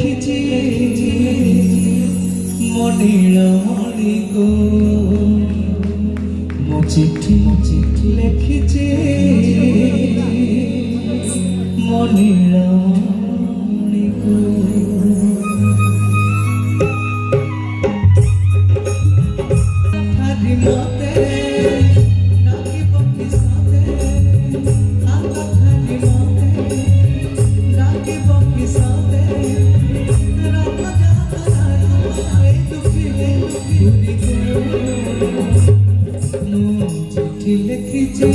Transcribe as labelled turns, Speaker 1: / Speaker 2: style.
Speaker 1: লিখিছি মনির মণিকো মো চিঠি চিঠি লিখিছি মনির মণিকো থারি মতে ডাকিব কিসতে আকা থারি মতে ডাকিব কিসতে রাত যাতা এই দুঃখিতে ঘুরি গো চিঠি লিখিছি